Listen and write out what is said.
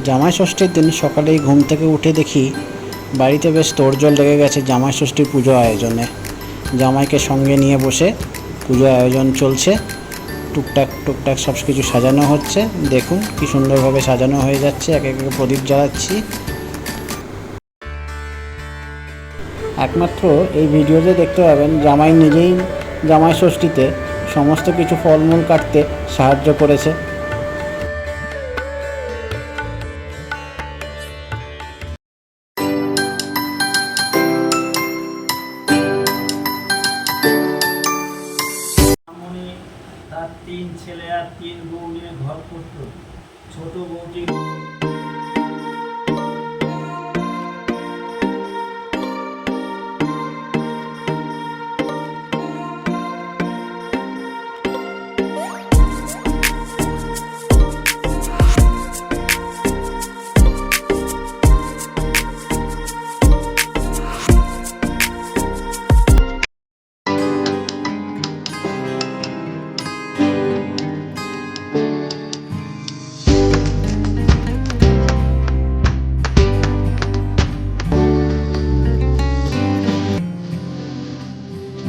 জামাই ষষ্ঠীর দিন সকালেই ঘুম থেকে উঠে দেখি বাড়িতে বেশ তোড়জোড় লেগে গেছে জামাই ষষ্ঠীর পুজো আয়োজনে। জামাইকে সঙ্গে নিয়ে বসে পুজো আয়োজন চলছে। টুকটাক টুকটাক সব কিছু সাজানো হচ্ছে। দেখুন কি সুন্দরভাবে সাজানো হয়ে যাচ্ছে। এক এক প্রদীপ জ্বালাচ্ছি। একমাত্র এই ভিডিওতে দেখতে পাবেন জামাই নিজেই জামাই ষষ্ঠীতে সমস্ত কিছু ফলমূল কাটতে সাহায্য করেছে। তার 3 ছেলে আর 3 বউ নিয়ে ঘর করত। ছোট বউটি